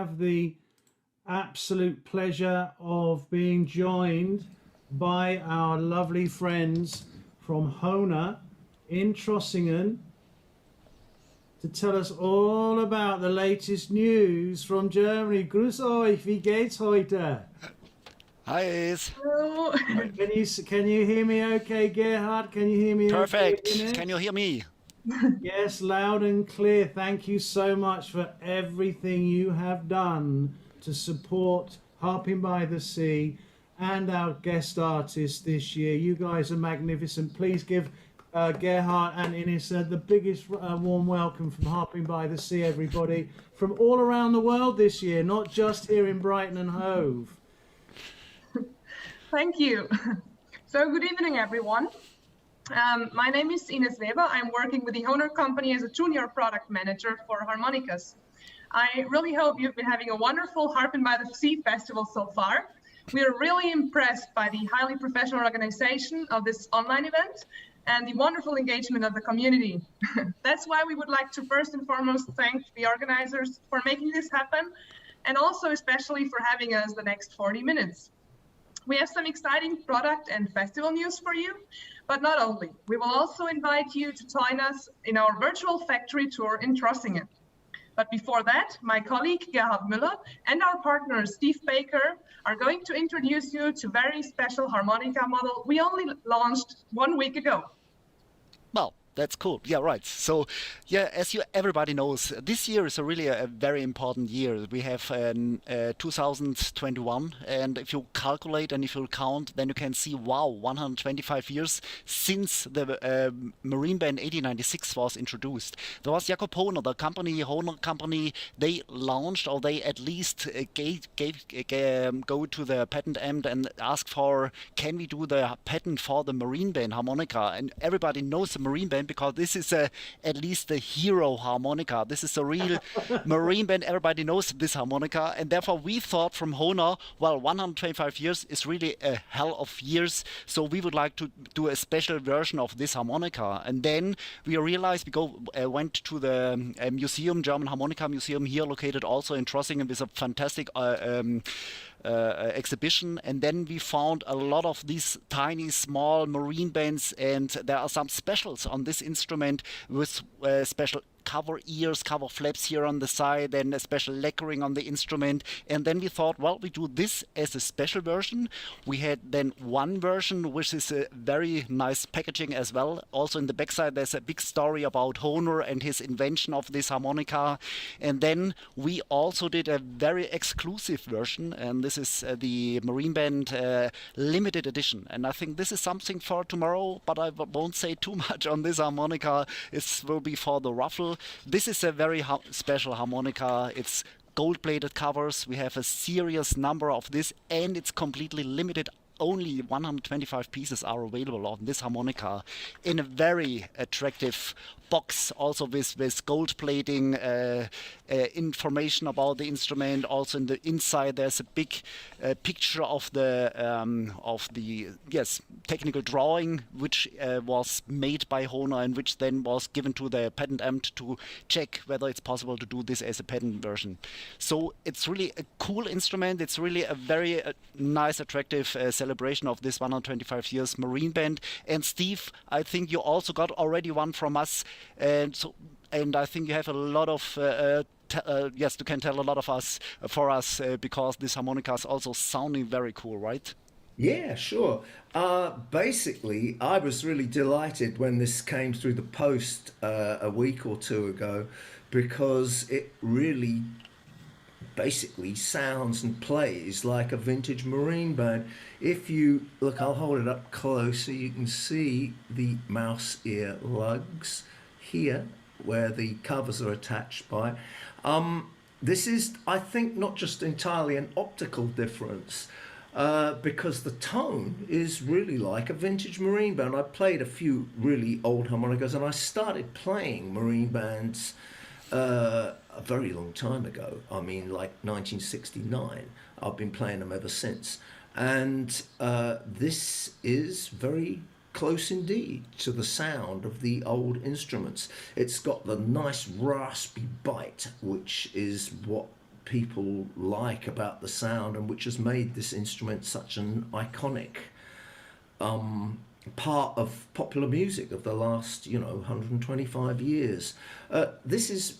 have the absolute pleasure of being joined by our lovely friends from Hohner in Trossingen to tell us all about the latest news from Germany. Grüß euch, wie geht's heute? Hi, Ines. Hello. Can you hear me okay, Gerhard? Can you hear me Perfect. okay, Ines? Can you hear me? Yes, loud and clear. Thank you so much for everything you have done to support Harpin by the Sea and our guest artists this year. You guys are magnificent. Please give Gerhard and Ines the biggest warm welcome from Harpin by the Sea, everybody, from all around the world this year, not just here in Brighton and Hove. Thank you. So good evening, everyone. My name is Ines Weber. I'm working with the Hohner company as a junior product manager for harmonicas. I really hope you've been having a wonderful Harpin by the Sea festival so far. We are really impressed by the highly professional organization of this online event and the wonderful engagement of the community. That's why we would like to first and foremost thank the organizers for making this happen, and also especially for having us the next 40 minutes. We have some exciting product and festival news for you, but not only. We will also invite you to join us in our virtual factory tour in Trossingen. But before that, my colleague Gerhard Mueller and our partner Steve Baker are going to introduce you to a very special harmonica model we only launched 1 week ago. Well, that's cool. Yeah, right. So, yeah, as everybody knows, this year is really a very important year. We have 2021, and if you calculate and if you count, then you can see, wow, 125 years since the Marine Band 1896 was introduced. There was Jakob Hohner, the company, Hohner company, they launched, or they at least go to the patent end and ask for, can we do the patent for the Marine Band harmonica? And everybody knows the Marine Band because this is at least the hero harmonica. This is a real Marine Band. Everybody knows this harmonica, and therefore we thought from Hohner, well, 125 years is really a hell of years, so we would like to do a special version of this harmonica. And then we realized went to the museum, German Harmonica Museum here, located also in Trossingen, with a fantastic exhibition, and then we found a lot of these tiny small marine bands, and there are some specials on this instrument with special cover ears, cover flaps here on the side, and a special lacquering on the instrument. And then we thought, well, we do this as a special version. We had then one version which is a very nice packaging as well. Also in the backside there's a big story about Hohner and his invention of this harmonica. And then we also did a very exclusive version, and this is the Marine Band limited edition. And I think this is something for tomorrow, but I won't say too much on this harmonica. It will be for the ruffle. This is a very special harmonica. It's gold-plated covers. We have a serious number of this, and it's completely limited. Only 125 pieces are available on this harmonica in a very attractive box, also with gold plating, information about the instrument. Also in the inside there's a big picture of the technical drawing, which was made by Hohner and which then was given to the patent amt to check whether it's possible to do this as a patent version. So it's really a cool instrument. It's really a very nice, attractive celebration of this 125 years Marine Band. And Steve, I think you also got already one from us, and I think you have a lot of yes, you can tell a lot of for us because this harmonica is also sounding very cool, right? Yeah, sure. Basically, I was really delighted when this came through the post a week or two ago, because it really basically sounds and plays like a vintage marine band. If you look, I'll hold it up close so you can see the mouse ear lugs here where the covers are attached by. This is, I think, not just entirely an optical difference, because the tone is really like a vintage marine band. I played a few really old harmonicas, and I started playing marine bands a very long time ago. I mean, like 1969. I've been playing them ever since. And this is very close indeed to the sound of the old instruments. It's got the nice raspy bite, which is what people like about the sound and which has made this instrument such an iconic part of popular music of the last, 125 years. This is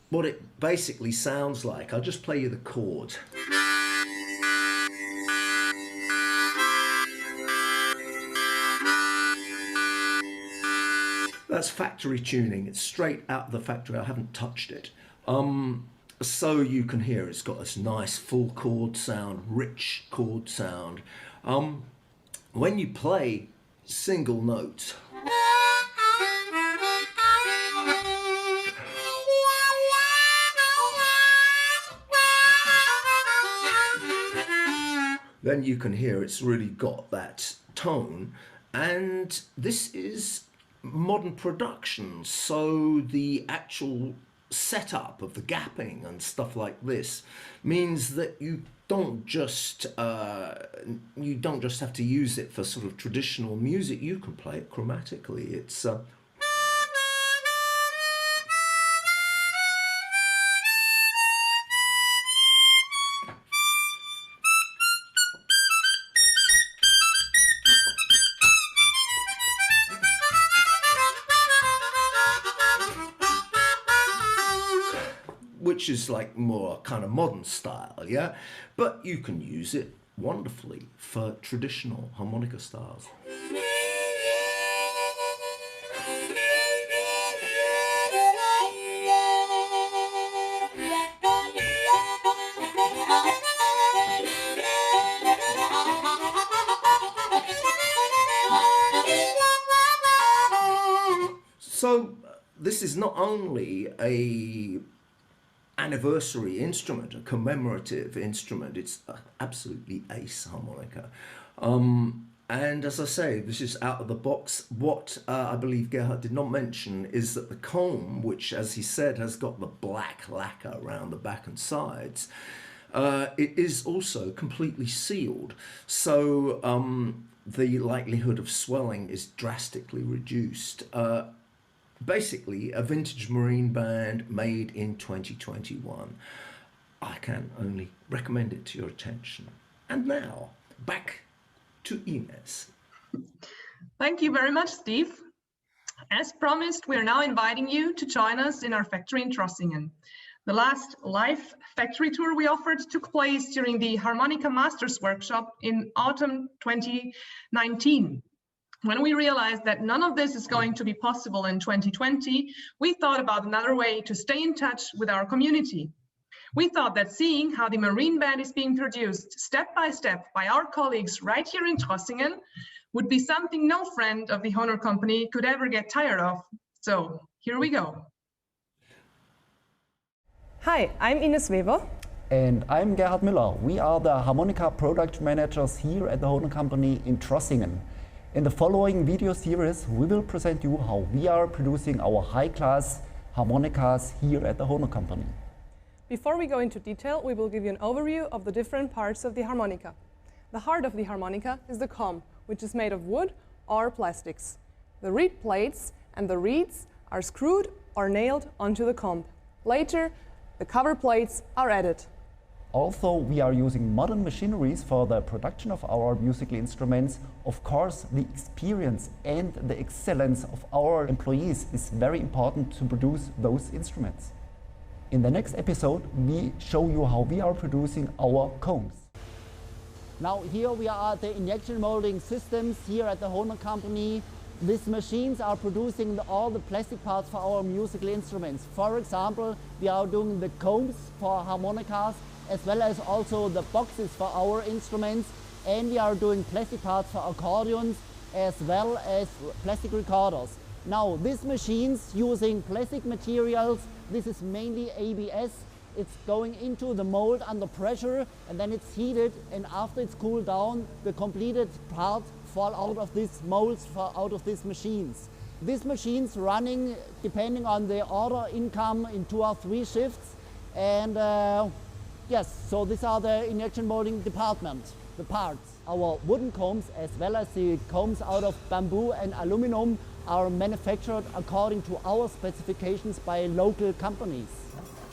what it basically sounds like. I'll just play you the chord. That's factory tuning. It's straight out of the factory. I haven't touched it. So you can hear it's got this nice full chord sound, rich chord sound. When you play single notes, then you can hear it's really got that tone. And this is modern production, so the actual setup of the gapping and stuff like this means that you don't just have to use it for sort of traditional music. You can play it chromatically. It's which is like more kind of modern style, yeah? But you can use it wonderfully for traditional harmonica styles. So this is not only a anniversary instrument, a commemorative instrument, it's absolutely ace harmonica. And as I say, this is out of the box. What I believe Gerhard did not mention is that the comb, which as he said has got the black lacquer around the back and sides, it is also completely sealed. So the likelihood of swelling is drastically reduced. Basically a vintage marine band made in 2021. I can only recommend it to your attention. And now back to Ines. Thank you very much, Steve. As promised, we are now inviting you to join us in our factory in Trossingen. The last live factory tour we offered took place during the Harmonica Maters Workshop in autumn 2019. When we realized that none of this is going to be possible in 2020, we thought about another way to stay in touch with our community. We thought that seeing how the marine band is being produced step by our colleagues right here in Trossingen would be something no friend of the Hohner company could ever get tired of. So here we go. Hi, I'm Ines Weber. And I'm Gerhard Mueller. We are the harmonica product managers here at the Hohner company in Trossingen. In the following video series, we will present you how we are producing our high-class harmonicas here at the Hohner company. Before we go into detail, we will give you an overview of the different parts of the harmonica. The heart of the harmonica is the comb, which is made of wood or plastics. The reed plates and the reeds are screwed or nailed onto the comb. Later, the cover plates are added. Although we are using modern machineries for the production of our musical instruments, of course the experience and the excellence of our employees is very important to produce those instruments. In the next episode we show you how we are producing our combs. Now here we are at the injection molding systems here at the Hohner company. These machines are producing all the plastic parts for our musical instruments. For example, we are doing the combs for harmonicas, as well as also the boxes for our instruments, and we are doing plastic parts for accordions as well as plastic recorders. Now these machines using plastic materials, this is mainly ABS. It's going into the mold under pressure and then it's heated, and after it's cooled down the completed parts fall out of these molds, out of these machines. These machines running depending on the order income in 2 or 3 shifts, and yes, so these are the injection molding department, the parts. Our wooden combs as well as the combs out of bamboo and aluminum are manufactured according to our specifications by local companies.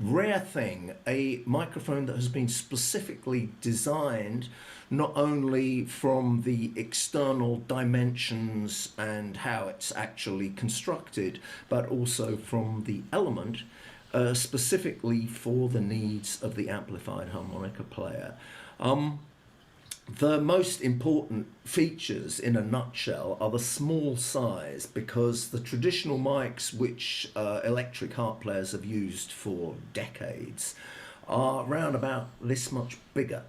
rare thing, a microphone that has been specifically designed not only from the external dimensions and how it's actually constructed, but also from the element specifically for the needs of the amplified harmonica player. The most important features in a nutshell are the small size, because the traditional mics which electric harp players have used for decades are around about this much bigger.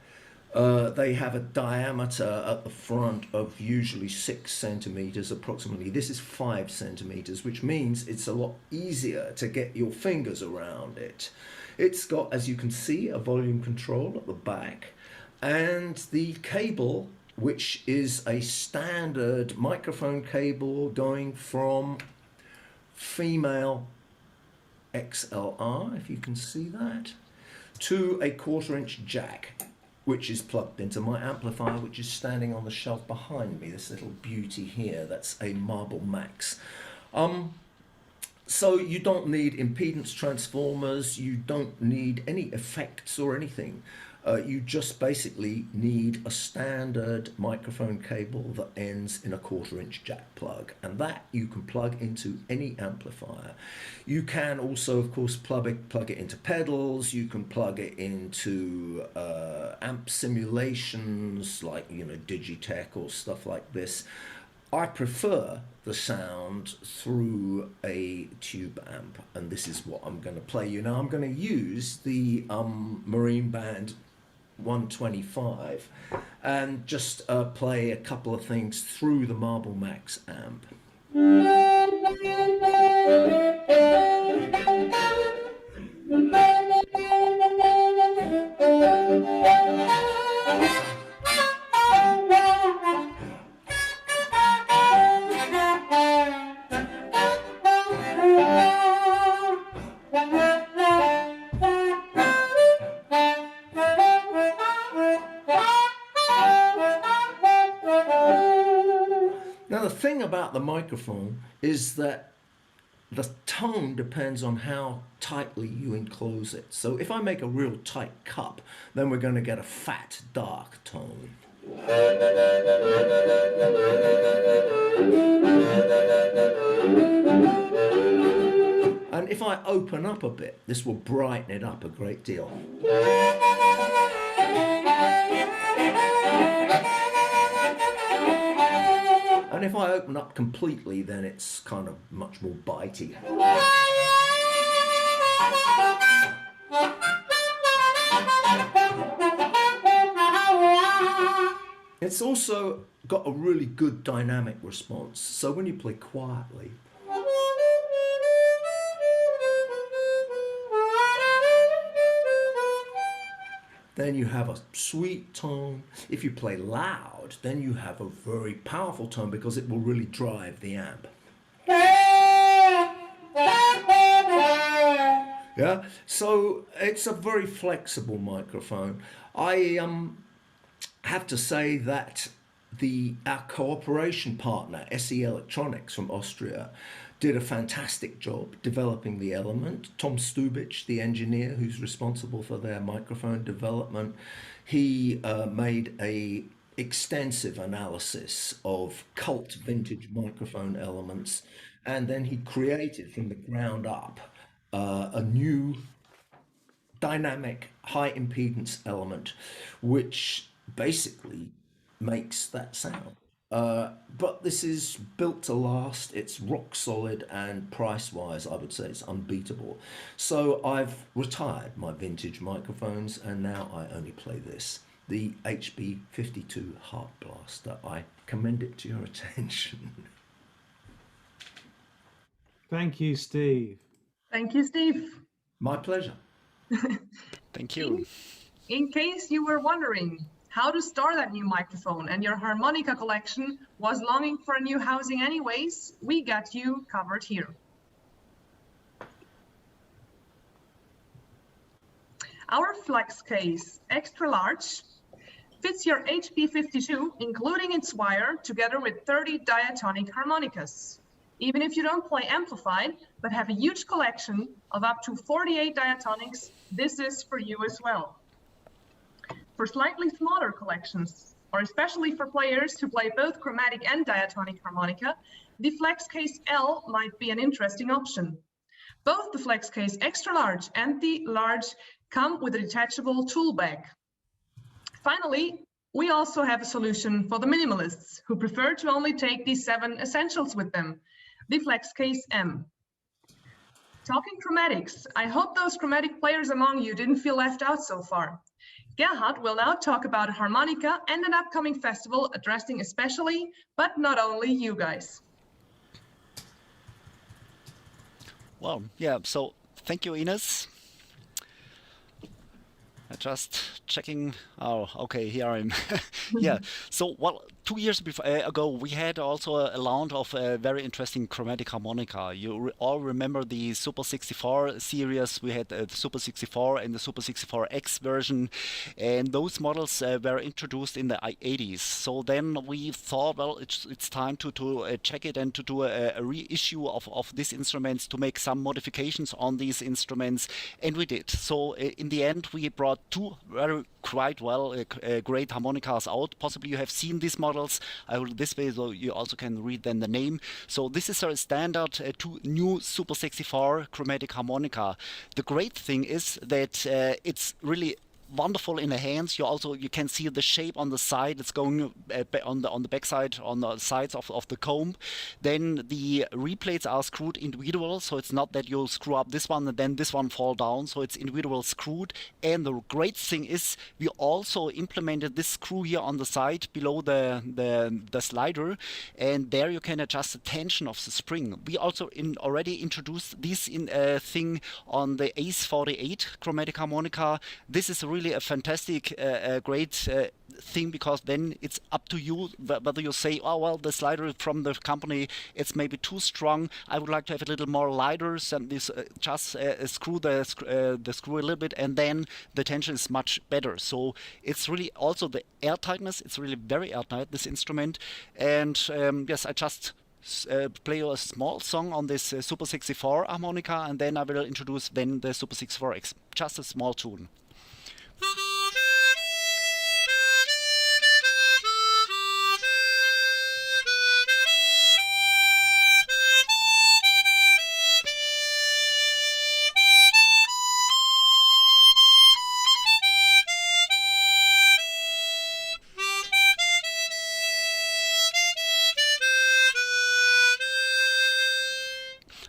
They have a diameter at the front of usually 6 centimeters approximately. This is 5 centimeters, which means it's a lot easier to get your fingers around it. It's got, as you can see, a volume control at the back, and the cable, which is a standard microphone cable going from female XLR, if you can see that, to a 1/4-inch jack, which is plugged into my amplifier, which is standing on the shelf behind me, this little beauty here. That's a Marble Max. So you don't need impedance transformers, you don't need any effects or anything. You just basically need a standard microphone cable that ends in a 1/4-inch jack plug, and that you can plug into any amplifier. You can also, of course, plug it into pedals. You can plug it into amp simulations like, you know, Digitech or stuff like this. I prefer the sound through a tube amp, and this is what I'm going to play you now. I'm going to use the Marine Band 125 and just play a couple of things through the Marble Max amp. Now the thing about the microphone is that the tone depends on how tightly you enclose it. So if I make a real tight cup, then we're going to get a fat, dark tone. And if I open up a bit, this will brighten it up a great deal. And if I open up completely, then it's kind of much more bitey. It's also got a really good dynamic response. So when you play quietly, then you have a sweet tone. If you play loud, then you have a very powerful tone because it will really drive the amp. Yeah, so it's a very flexible microphone. I have to say that our cooperation partner, SE Electronics from Austria, did a fantastic job developing the element. Tom Stubich, the engineer who's responsible for their microphone development, he made a extensive analysis of cult vintage microphone elements, and then he created from the ground up a new dynamic high impedance element, which basically makes that sound. But this is built to last, it's rock solid, and price-wise I would say it's unbeatable. So I've retired my vintage microphones and now I only play this, the HB52 Harp Blaster. I commend it to your attention. Thank you, Steve. Thank you, Steve. My pleasure. Thank you. In case you were wondering how to store that new microphone and your harmonica collection was longing for a new housing anyways, we got you covered here. Our flexcase, extra large, fits your HB52, including its wire, together with 30 diatonic harmonicas. Even if you don't play amplified, but have a huge collection of up to 48 diatonics, this is for you as well. For slightly smaller collections, or especially for players who play both chromatic and diatonic harmonica, the flexcase L might be an interesting option. Both the flexcase extra large and the large come with a detachable tool bag. Finally, we also have a solution for the minimalists who prefer to only take these 7 essentials with them, the flexcase M. Talking chromatics, I hope those chromatic players among you didn't feel left out so far. Gerhard will now talk about a harmonica and an upcoming festival addressing especially, but not only, you guys. Well, yeah, so thank you, Ines. Just checking. Oh, okay, here I am. Yeah, so, well, 2 years ago, we had also a launch of a very interesting chromatic harmonica. You all remember the Super 64 series. We had the Super 64 and the Super 64X version, and those models were introduced in the 80s. So then we thought, well, it's time to check it and to do a reissue of these instruments, to make some modifications on these instruments, and we did. So in the end, we brought 2 quite great harmonicas out. Possibly you have seen these models. I will this way, so you also can read then the name. So this is our standard 2 new Super 64 chromatic harmonica. The great thing is that it's really wonderful in the hands. You can see the shape on the side. It's going on the back side, on the sides of the comb. Then the replates are screwed individual, so it's not that you screw up this one and then this one fall down. So it's individual screwed. And the great thing is we also implemented this screw here on the side below the slider, and there you can adjust the tension of the spring. We also already introduced this thing on the Ace 48 chromatic harmonica. This is really a fantastic, great thing, because then it's up to you whether you say, oh well, the slider from the company, it's maybe too strong. I would like to have a little more lighters, and this just screw the screw a little bit, and then the tension is much better. So it's really also the air tightness. It's really very airtight, this instrument. And yes, I just play a small song on this Super 64 harmonica, and then I will introduce then the Super 64X. Just a small tune.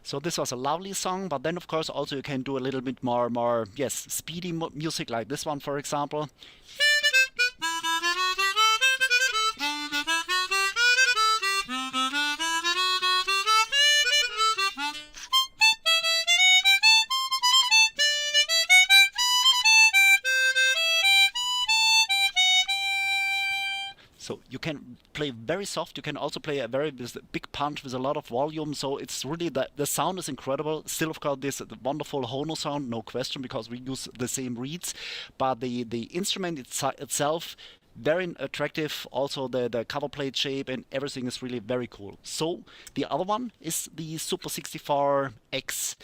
So this was a lovely song, but then of course also you can do a little bit more yes, speedy music, like this one, for example. So you can play very soft. You can also play a very big punch with a lot of volume. So it's really, the sound is incredible. Still, of course, this wonderful Hohner sound, no question, because we use the same reeds. But the instrument itself, very attractive. Also the cover plate shape and everything is really very cool. So the other one is the Super 64X.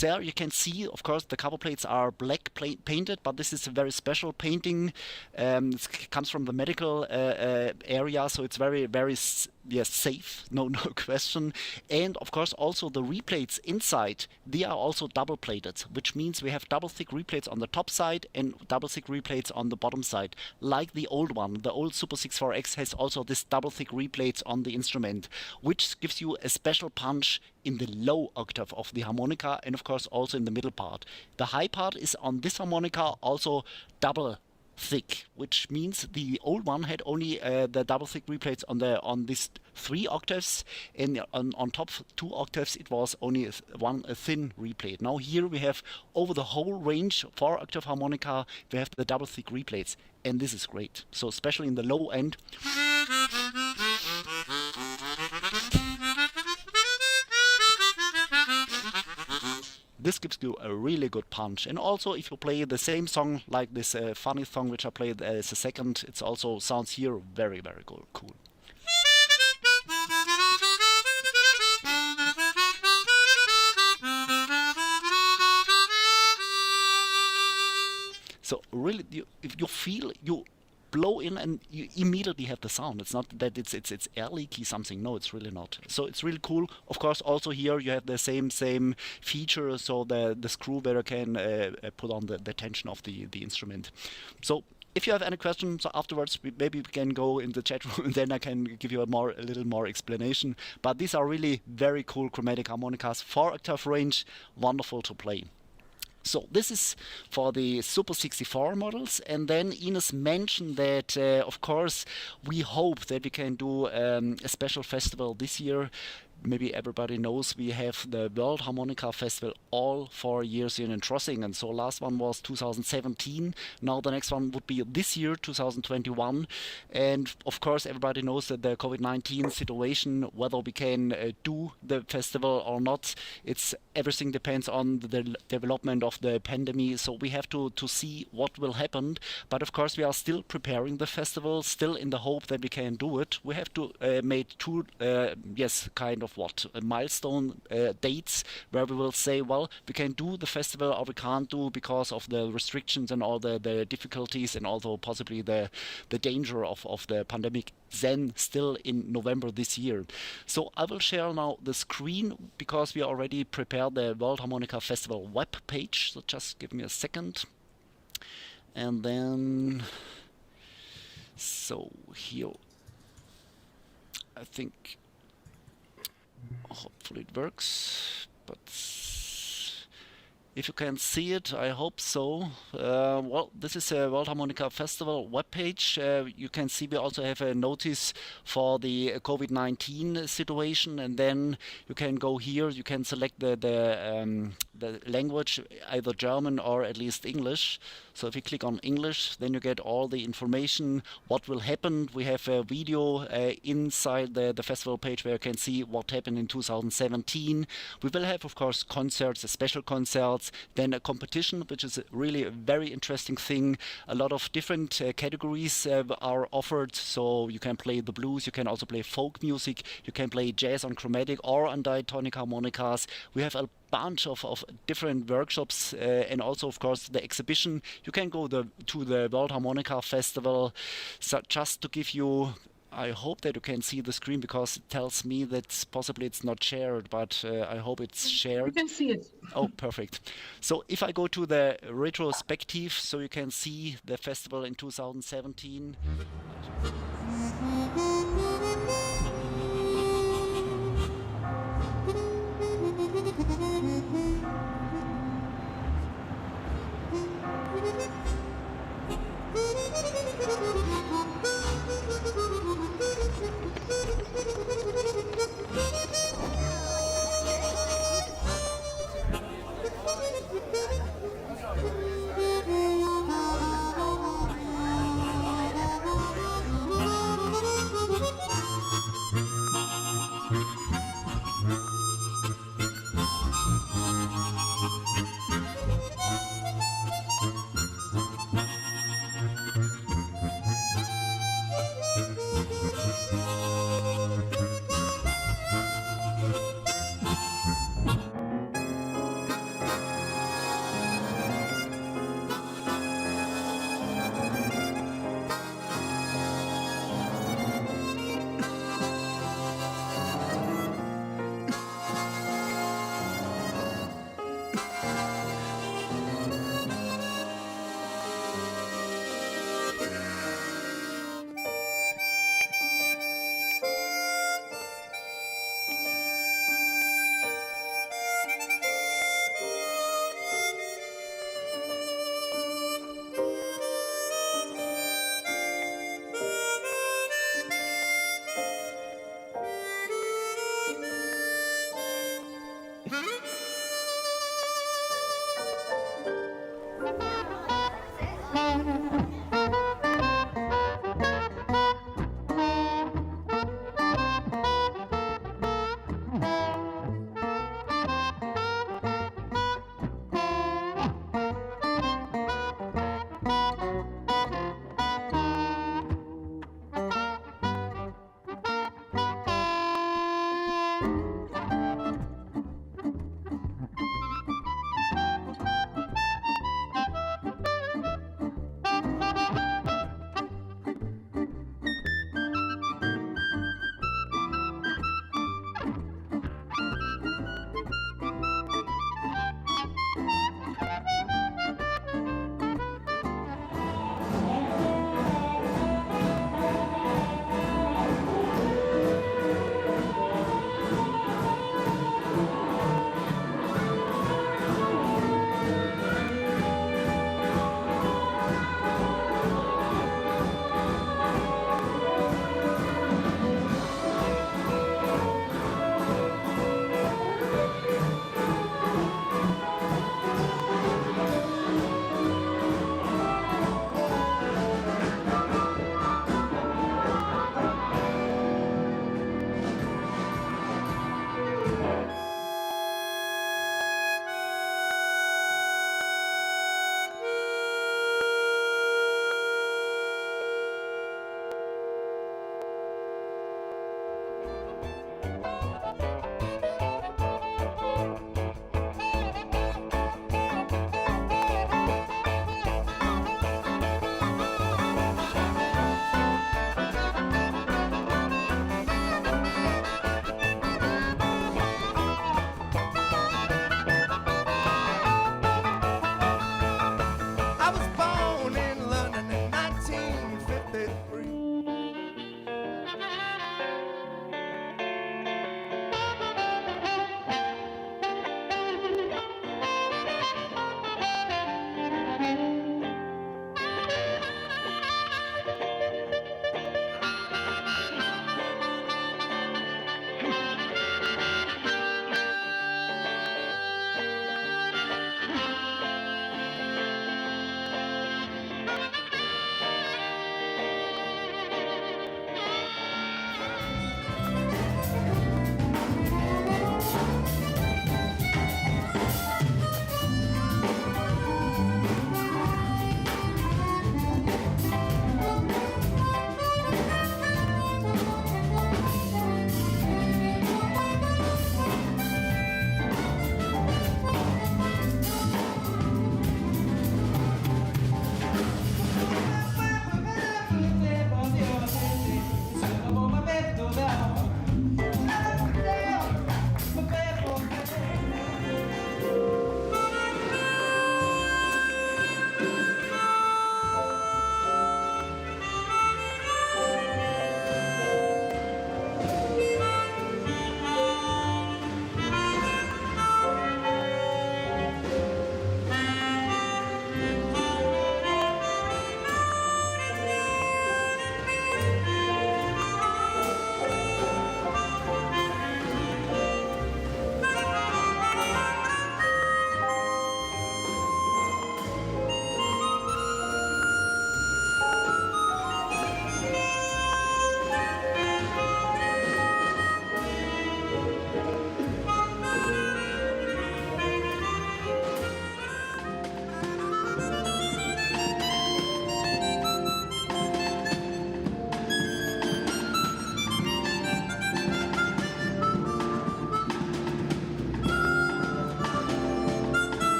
There you can see, of course, the cover plates are black painted, but this is a very special painting. It comes from the medical area, so it's very, very safe, no question. And of course also the replates inside, they are also double plated, which means we have double thick replates on the top side and double thick replates on the bottom side, like the old one. The old Super 64X has also this double thick replates on the instrument, which gives you a special punch in the low octave of the harmonica, and of course also in the middle part. The high part is on this harmonica also double thick, which means the old one had only the double thick replates on this 3 octaves, and on top 2 octaves it was only a thin replate. Now here we have over the whole range, 4 octave harmonica, we have the double thick replates, and this is great. So especially in the low end. This gives you a really good punch. And also if you play the same song, like this funny song which I played as a second, it also sounds here very, very cool. So really, if you feel, you blow in and you immediately have the sound. It's not that it's air leaky something. No, it's really not. So it's really cool. Of course, also here you have the same feature, so the screw where you can put on the tension of the instrument. So if you have any questions afterwards, maybe we can go in the chat room and then I can give you a little more explanation. But these are really very cool chromatic harmonicas, 4-octave range, wonderful to play. So this is for the Super 64 models, and then Ines mentioned that of course we hope that we can do a special festival this year. Maybe everybody knows we have the World Harmonica Festival all 4 years here in Trossingen. So last one was 2017. Now the next one would be this year, 2021. And of course, everybody knows that the COVID-19 situation, whether we can do the festival or not, everything depends on the development of the pandemic. So we have to see what will happen. But of course, we are still preparing the festival, still in the hope that we can do it. We have to make two, kind of milestone dates where we will say, well, we can do the festival or we can't do because of the restrictions and all the difficulties and also possibly the danger of the pandemic, then still in November this year. So I will share now the screen because we already prepared the World Harmonica Festival web page. So just give me a second. And then, so here, I think hopefully it works, but if you can see it, I hope so. Well, this is a World Harmonica Festival webpage. You can see we also have a notice for the COVID-19 situation, and then you can go here. You can select the language, either German or at least English. So if you click on English, then you get all the information, what will happen. We have a video inside the festival page where you can see what happened in 2017. We will have, of course, concerts, special concerts, then a competition, which is really a very interesting thing. A lot of different categories are offered. So you can play the blues, you can also play folk music, you can play jazz on chromatic or on diatonic harmonicas. We have a bunch of different workshops and also, of course, the exhibition. You can go to the World Harmonica Festival. So just to give you, I hope that you can see the screen because it tells me that possibly it's not shared, but I hope it's shared. You can see it. Oh, perfect. So if I go to the retrospective, so you can see the festival in 2017.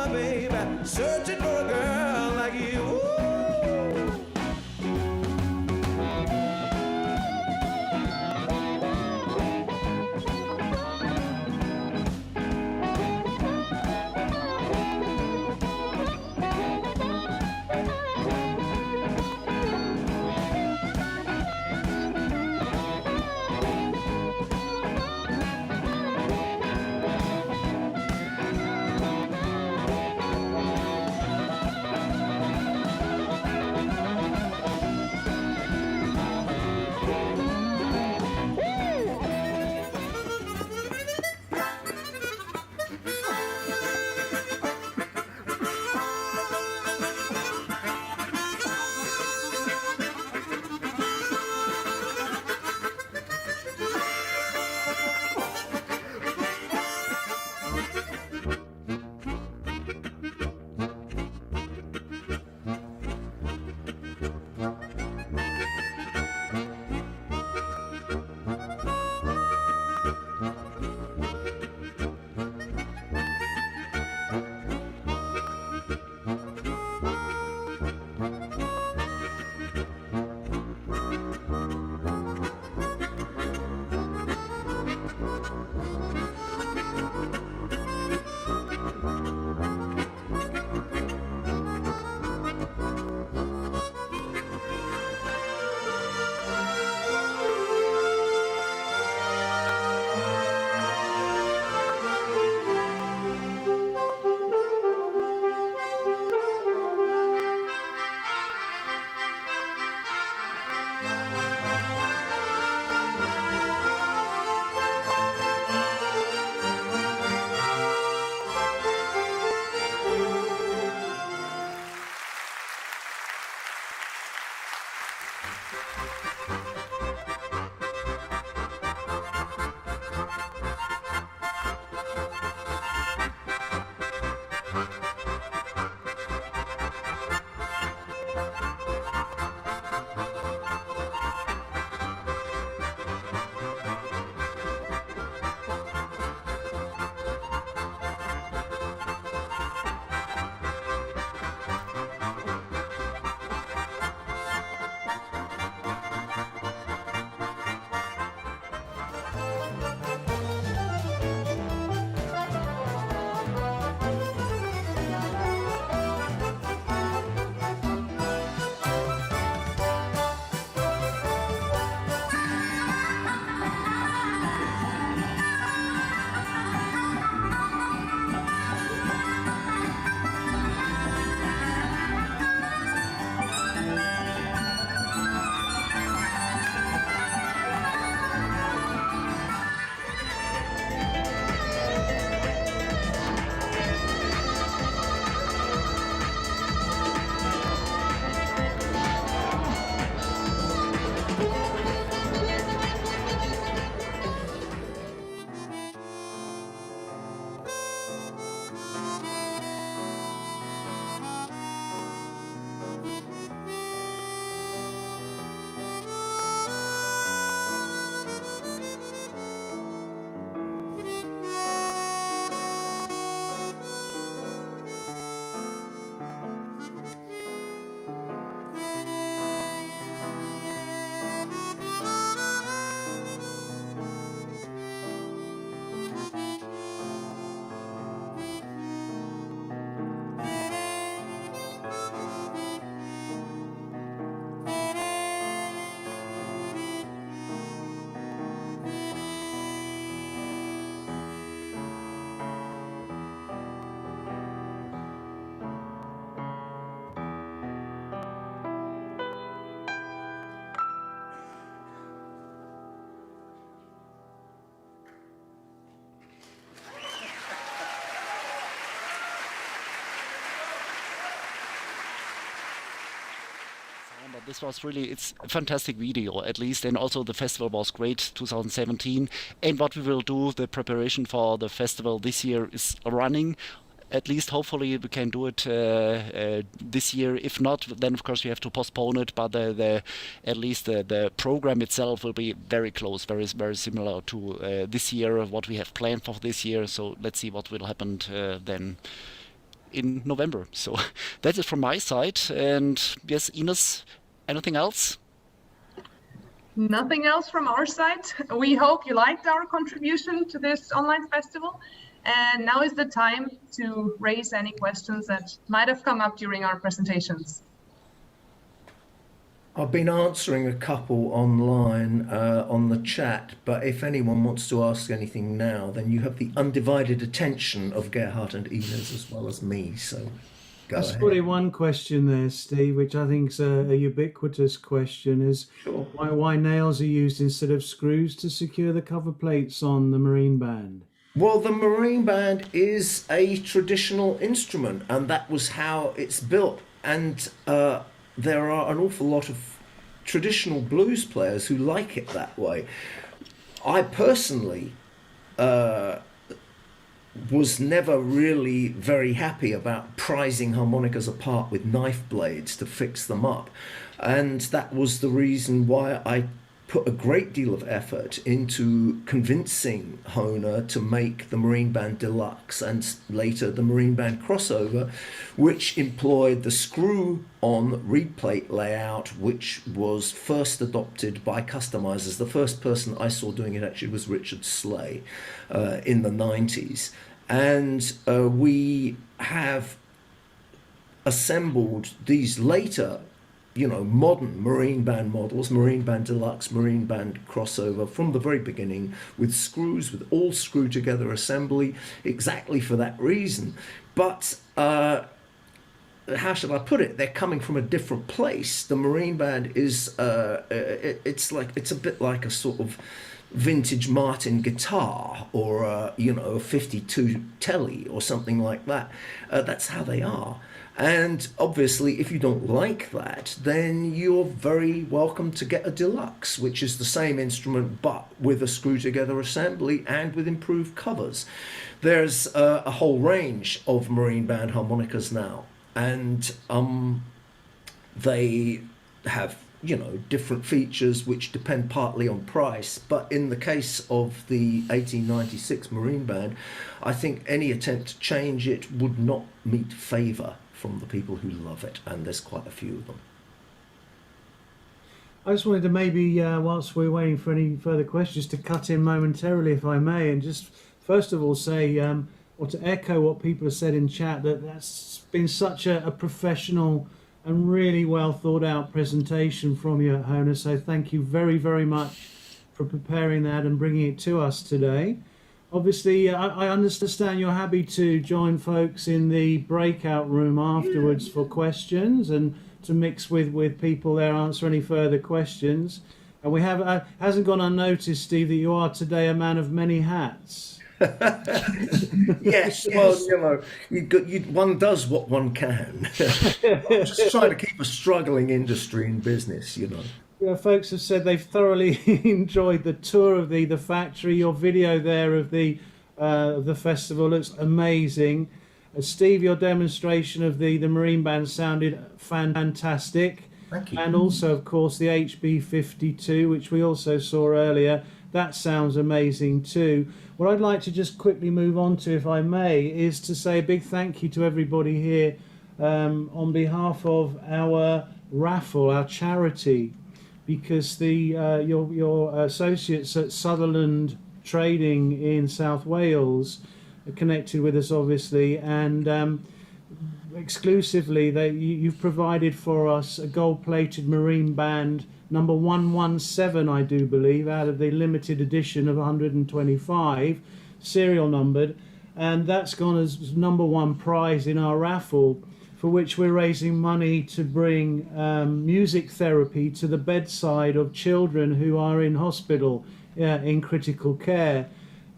summer, baby, searching for a girl like you. But this was really, it's a fantastic video at least, and also the festival was great 2017. And what we will do, the preparation for the festival this year is running. At least hopefully we can do it this year. If not, then of course we have to postpone it, but at least the program itself will be very close, very similar to this year, what we have planned for this year. So let's see what will happen then in November. So that's it from my side. And yes, Ines, anything else? Nothing else from our side. We hope you liked our contribution to this online festival. And now is the time to raise any questions that might have come up during our presentations. I've been answering a couple online on the chat, but if anyone wants to ask anything now, then you have the undivided attention of Gerhard and Ines as well as me. So go That's ahead. probably one question there, Steve, which I think is a ubiquitous question, is Sure. why nails are used instead of screws to secure the cover plates on the marine band. Well, the marine band is a traditional instrument, and that was how it's built. And there are an awful lot of traditional blues players who like it that way. I personally was never really very happy about prizing harmonicas apart with knife blades to fix them up. And that was the reason why I put a great deal of effort into convincing Hohner to make the Marine Band Deluxe and later the Marine Band Crossover, which employed the screw-on reed plate layout, which was first adopted by customizers. The first person I saw doing it actually was Richard Slay in the 90s. And we have assembled these later modern Marine Band models, Marine Band Deluxe, Marine Band Crossover, from the very beginning, with screws, with all screw together assembly, exactly for that reason. But how should I put it? They're coming from a different place. The Marine Band is it's a bit like a sort of vintage Martin guitar, or a 52 Telly or something like that. That's how they are. And obviously, if you don't like that, then you're very welcome to get a Deluxe, which is the same instrument but with a screw-together assembly and with improved covers. There's a whole range of Marine Band harmonicas now, and they have different features which depend partly on price. But in the case of the 1896 Marine Band, I think any attempt to change it would not meet favour from the people who love it, and there's quite a few of them. I just wanted to maybe, whilst we're waiting for any further questions, to cut in momentarily, if I may, and just first of all say, or to echo what people have said in chat, that's been such a professional and really well thought out presentation from you at Hohner. So thank you very, very much for preparing that and bringing it to us today. Obviously, I understand you're happy to join folks in the breakout room afterwards for questions and to mix with people there, answer any further questions. And we have, hasn't gone unnoticed, Steve, that you are today a man of many hats. Yes, well, one does what one can. I'm just trying to keep a struggling industry in business, Folks have said they've thoroughly enjoyed the tour of the factory. Your video there of the festival looks amazing. Steve, your demonstration of the Marine Band sounded fantastic. Thank you. And also, of course, the HB52, which we also saw earlier. That sounds amazing too. What I'd like to just quickly move on to, if I may, is to say a big thank you to everybody here on behalf of our raffle, our charity, because your associates at Sutherland Trading in South Wales are connected with us, obviously, and exclusively you've provided for us a gold-plated Marine Band number 117, I do believe, out of the limited edition of 125, serial numbered, and that's gone as number one prize in our raffle, for which we're raising money to bring music therapy to the bedside of children who are in hospital in critical care.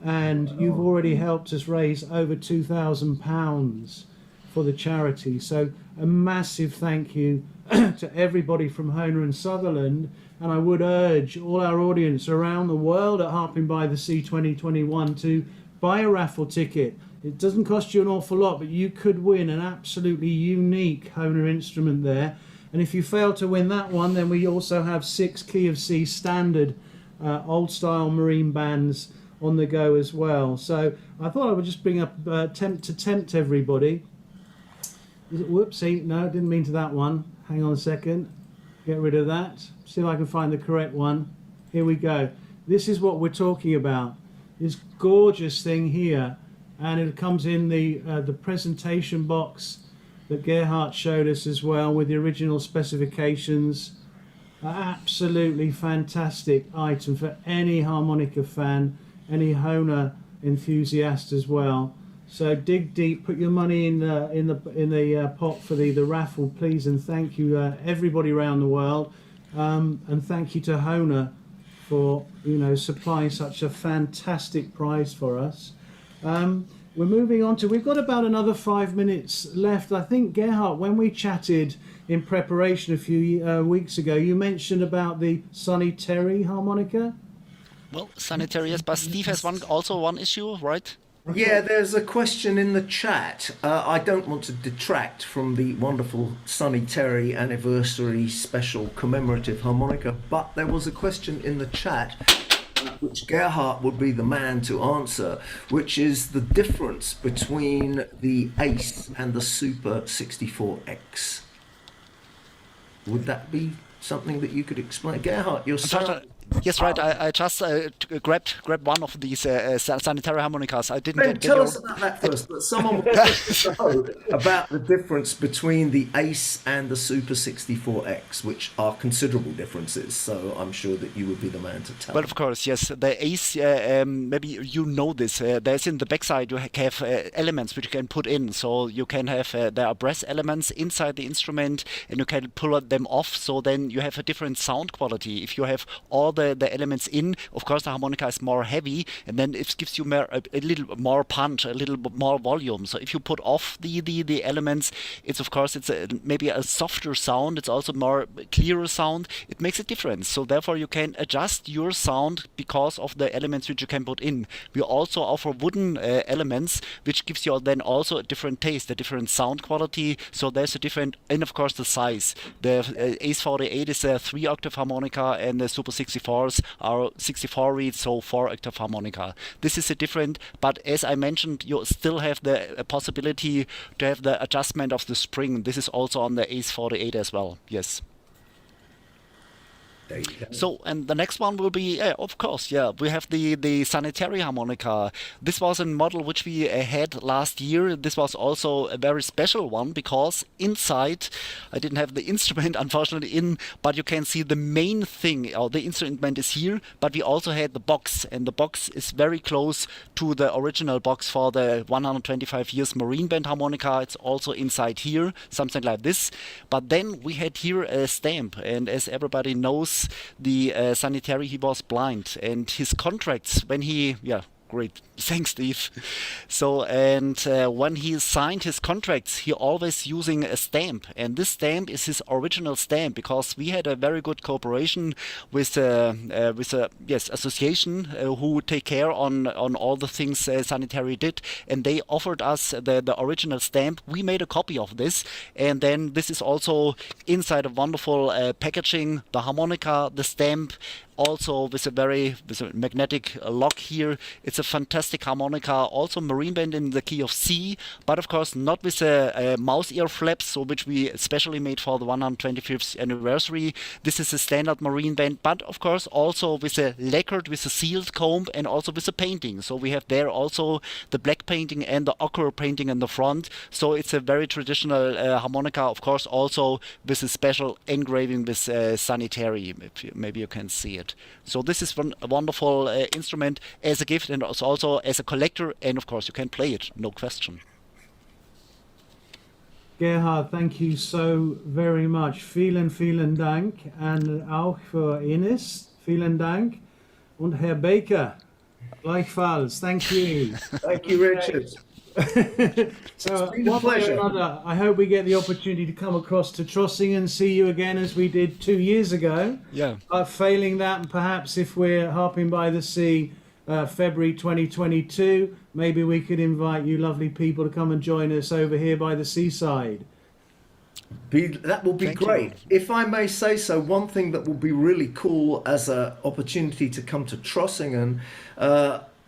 And you've already helped us raise over £2,000 for the charity. So a massive thank you to everybody from Hohner and Sutherland. And I would urge all our audience around the world at Harpin by the Sea 2021 to buy a raffle ticket. It doesn't cost you an awful lot, but you could win an absolutely unique Hohner instrument there. And if you fail to win that one, then we also have 6 key of C standard old style marine bands on the go as well. So I thought I would just bring up tempt everybody Whoopsie, no, didn't mean to that one. Hang on a second. Get rid of that. See if I can find the correct one. Here we go. This is what we're talking about. This gorgeous thing here, and it comes in the presentation box that Gerhard showed us as well, with the original specifications. Absolutely fantastic item for any harmonica fan, any Hohner enthusiast as well. So dig deep, put your money in the pot for the raffle, please, and thank you everybody around the world, and thank you to Hohner for supplying such a fantastic prize for us. We're moving on to, we've got about another 5 minutes left. I think, Gerhard, when we chatted in preparation a few weeks ago, you mentioned about the Sonny Terry harmonica. Well, sanitary, yes, but Steve has also one issue, right? Yeah, there's a question in the chat. I don't want to detract from the wonderful Sonny Terry anniversary special commemorative harmonica, but there was a question in the chat which Gerhard would be the man to answer, which is the difference between the Ace and the Super 64X. Would that be something that you could explain? Gerhard, you're Yes, right. I just grabbed one of these sanitary harmonicas. I didn't Ben, get tell your... us about that first. But someone would like to know about the difference between the Ace and the Super 64X, which are considerable differences. So I'm sure that you would be the man to tell. Well, of course, yes. The Ace, maybe you know this. There's in the backside you have elements which you can put in. So you can have there are brass elements inside the instrument, and you can pull them off. So then you have a different sound quality. If you have all the elements in, of course the harmonica is more heavy, and then it gives you a little more punch, a little more volume. So if you put off the elements, it's of course maybe a softer sound. It's also more clearer sound. It makes a difference. So therefore you can adjust your sound because of the elements which you can put in. We also offer wooden elements, which gives you then also a different taste, a different sound quality. So there's a different, and of course the size. The Ace 48 is a 3-octave harmonica, and the Super 64s are 64 reeds, so 4-octave harmonica. This is a different, but as I mentioned, you still have the possibility to have the adjustment of the spring. This is also on the Ace 48 as well. Yes. There you go. So, and the next one will be, of course, we have the sanitary harmonica. This was a model which we had last year. This was also a very special one because inside, I didn't have the instrument unfortunately in, but you can see the main thing, or the instrument is here, but we also had the box, and the box is very close to the original box for the 125 years marine band harmonica. It's also inside here, something like this. But then we had here a stamp, and as everybody knows, the sanitary, he was blind, and his contracts when he great, thanks Steve. So, and when he signed his contracts, he always using a stamp, and this stamp is his original stamp, because we had a very good cooperation with a association who take care on all the things sanitary did, and they offered us the original stamp. We made a copy of this, and then this is also inside a wonderful packaging, the harmonica, the stamp, also with a magnetic lock here. It's a fantastic harmonica, also marine band in the key of C, but of course not with a mouse ear flaps, so which we especially made for the 125th anniversary. This is a standard marine band, but of course also with a lacquered, with a sealed comb, and also with a painting. So we have there also the black painting and the ochre painting in the front. So it's a very traditional harmonica, of course also with a special engraving with sanitary, maybe you can see it. So this is a wonderful instrument as a gift, and also as a collector, and of course you can play it, no question. Gerhard, thank you so very much. Vielen Dank. And auch für Ines. Vielen Dank. Und Herr Baker, gleichfalls. Thank you. Thank you, Richard. So, It's been a pleasure. I hope we get the opportunity to come across to Trossingen and see you again as we did 2 years ago. Yeah. Failing that, perhaps if we're Harpin by the Sea, February 2022, maybe we could invite you lovely people to come and join us over here by the seaside. That will be Thank great. you. If I may say so, one thing that will be really cool as an opportunity to come to Trossingen,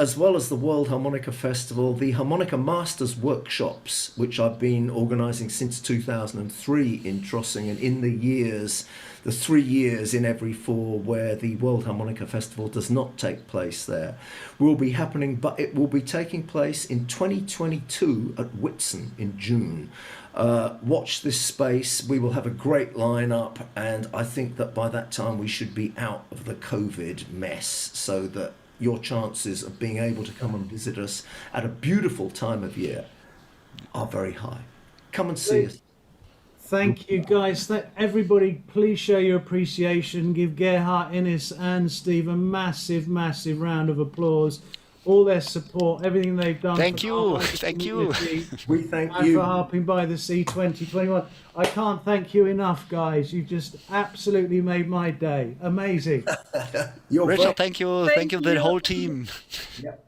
as well as the World Harmonica Festival, the Harmonica Maters Workshops, which I've been organising since 2003 in Trossingen, in the 3 years in every 4 where the World Harmonica Festival does not take place there, will be happening, but it will be taking place in 2022 at Whitsun in June. Watch this space. We will have a great lineup, and I think that by that time we should be out of the COVID mess, so that your chances of being able to come and visit us at a beautiful time of year are very high. Come and see us. Thank you, guys. Everybody, please show your appreciation. Give Gerhard, Ines, and Steve a massive, massive round of applause. All their support, everything they've done. Thank you. Thank you. We thank And you. for Harping by the Sea 2021. I can't thank you enough, guys. You've just absolutely made my day. Amazing. You're Richard, welcome. thank you. Thank you, the whole team. Yep.